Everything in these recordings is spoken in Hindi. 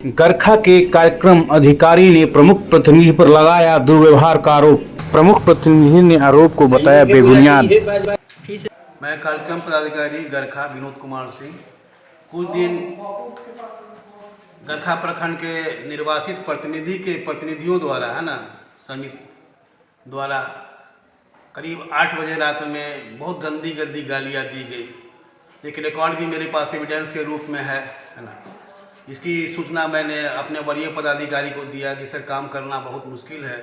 गरखा के कार्यक्रम अधिकारी ने प्रमुख प्रतिनिधि पर लगाया दुर्व्यवहार का आरोप। प्रमुख प्रतिनिधि ने आरोप को बताया बेबुनियाद। मैं कार्यक्रम पदाधिकारी गरखा विनोद कुमार सिंह कुछ दिन गरखा प्रखंड के निर्वाचित प्रतिनिधियों द्वारा है ना समिति द्वारा करीब 8 बजे रात में बहुत गंदी गालियाँ दी गई। एक रिकॉर्ड भी मेरे पास एविडेंस के रूप में है ना। इसकी सूचना मैंने अपने वरीय पदाधिकारी को दिया कि सर काम करना बहुत मुश्किल है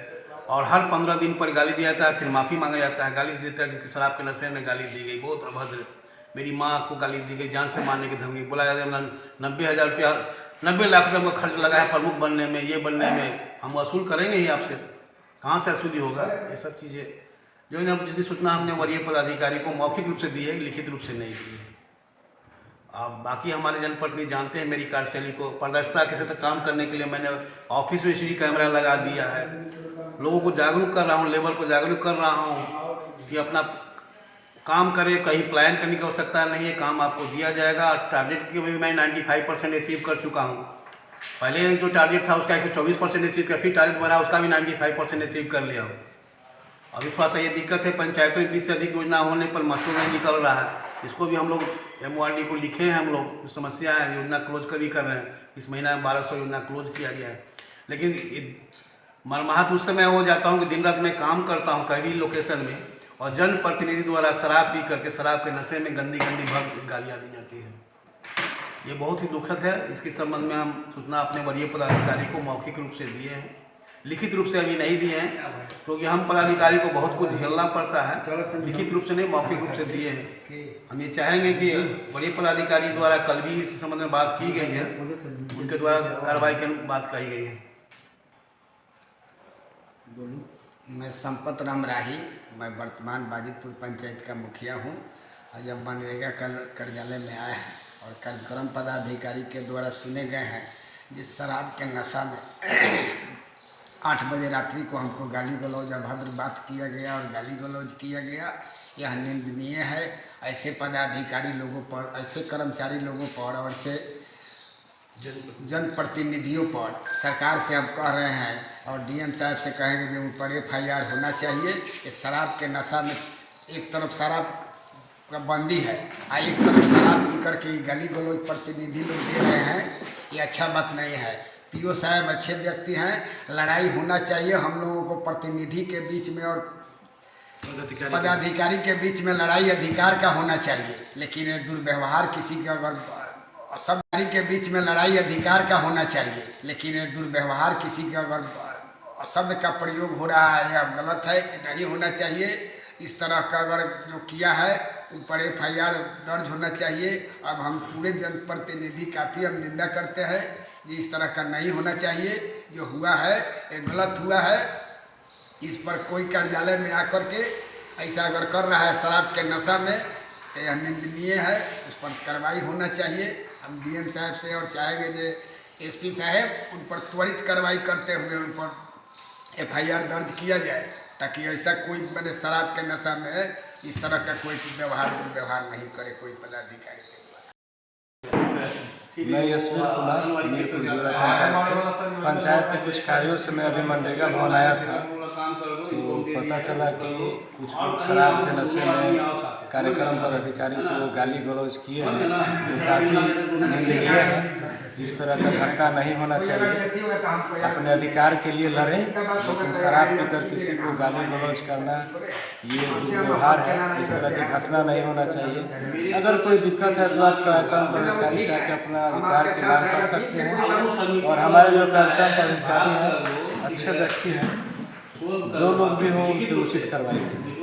और हर 15 दिन पर गाली दिया जाता है, फिर माफ़ी मांगा जाता है। गाली देता है कि शराब के नशे में गाली दी गई, बहुत अभद्र। मेरी माँ को गाली दी गई, जान से मारने की धमकी, बोला जाता है 90,000 रुपया 90 लाख रुपये का खर्च लगा है प्रमुख बनने में, ये बनने में, हम वसूल करेंगे ही आपसे, कहाँ से वसूली होगा। ये सब चीज़ें जो है जिसकी सूचना हमने वरीय पदाधिकारी को मौखिक रूप से दी है, लिखित रूप से नहीं दी है। अब बाकी हमारे जनप्रतिनिधि जानते हैं मेरी कार्यशैली को। पारदर्शिता के साथ काम करने के लिए मैंने ऑफिस में सीसी कैमरा लगा दिया है। लोगों को जागरूक कर रहा हूँ, लेबर को जागरूक कर रहा हूँ कि अपना काम करे, कहीं प्लान करने की आवश्यकता नहीं है, काम आपको दिया जाएगा। और टारगेट के भी मैं 95% अचीव कर चुका हूँ। पहले जो टारगेट था उसका 124% अचीव किया, फिर टारगेट बढ़ा उसका भी 95% अचीव कर लिया हूँ। अभी थोड़ा सा ये दिक्कत है, पंचायतों में 20 से अधिक योजना होने पर मसला नहीं निकल रहा है। इसको भी हम लोग MORD को लिखे हैं, हम लोग जो समस्या है योजना क्लोज कर भी कर रहे हैं। इस महीना में 1200 योजना क्लोज किया गया है। लेकिन मरमाहत उस समय हो जाता हूँ कि दिन रात मैं काम करता हूँ कहीं लोकेशन में और जनप्रतिनिधि द्वारा शराब पी करके शराब के नशे में गंदी भग गालियाँ दी जाती हैं। ये बहुत ही दुखद है। इसके संबंध में हम सूचना अपने वरीय पदाधिकारी को मौखिक रूप से दिए हैं, लिखित रूप से अभी नहीं दिए हैं क्योंकि हम पदाधिकारी को बहुत कुछ झेलना पड़ता है। लिखित रूप से नहीं, मौखिक रूप से दिए हैं। हम ये चाहेंगे कि वरीय पदाधिकारी द्वारा कल भी इस संबंध में बात की गई है, उनके द्वारा कार्रवाई की बात कही गई है। मैं संपत राम राही, मैं वर्तमान बाजितपुर पंचायत का मुखिया हूँ। और जब मनरेगा कार्यालय में आए हैं और कार्यक्रम पदाधिकारी के द्वारा सुने गए हैं जिस शराब के नशा में 8 बजे रात्रि को हमको गाली गलौज अभद्र बात किया गया और गाली गलौज किया गया, यह निंदनीय है। ऐसे पदाधिकारी लोगों पर, ऐसे कर्मचारी लोगों पर और ऐसे जनप्रतिनिधियों पर सरकार से हम कह रहे हैं और DM साहब से कहेंगे कि उन पर FIR होना चाहिए। कि शराब के नशा में एक तरफ शराब का बंदी है और एक तरफ शराब पी करके गाली गलौज प्रतिनिधि लोग दे रहे हैं, ये अच्छा बात नहीं है। PO साहब अच्छे व्यक्ति हैं, लड़ाई होना चाहिए हम लोगों को प्रतिनिधि के बीच में और पदाधिकारी के बीच में लड़ाई अधिकार का होना चाहिए। लेकिन ये दुर्व्यवहार किसी का अगर शब्दारी के बीच में लड़ाई अधिकार का होना चाहिए, लेकिन ये दुर्व्यवहार किसी का अगर शब्द का प्रयोग हो रहा है यह गलत है कि नहीं होना चाहिए। इस तरह का अगर जो किया है उन पर FIR दर्ज होना चाहिए। अब हम पूरे जनप्रतिनिधि काफ़ी हम निंदा करते हैं कि इस तरह का नहीं होना चाहिए। जो हुआ है ये गलत हुआ है। इस पर कोई कार्यालय में आकर के ऐसा अगर कर रहा है शराब के नशा में तो यह निंदनीय है, इस पर कार्रवाई होना चाहिए। हम DM साहब से और चाहेंगे कि SP साहब उन पर त्वरित कार्रवाई करते हुए उन पर FIR दर्ज किया जाए ताकि ऐसा कोई मैंने शराब के नशा में इस तरह का कोई दुर्व्यवहार नहीं करे कोई पदाधिकारी के द्वारा। मैं यशवीर कुमार मीरपुर जोरा पंचायत से, पंचायत के कुछ कार्यों से मैं अभी मनरेगा भवन आया था तो पता चला कि कुछ लोग शराब के नशे में कार्यक्रम पदाधिकारी को गाली गलौज किए हैं जो काफ़ी निंदनीय है। इस तरह का घटना नहीं होना चाहिए। अपने अधिकार के लिए लड़ें, लेकिन शराब पीकर किसी को गाली गलौज करना ये दुर्व्यवहार है। इस तरह की घटना नहीं होना चाहिए। अगर कोई दिक्कत है तो आप कार्यक्रम पदाधिकारी से आकर अपना अधिकार की मांग कर सकते हैं। और हमारे जो कार्यक्रम पदाधिकारी हैं अच्छे व्यक्ति हैं, जो लोग भी हों उनकी उचित कार्रवाई करें।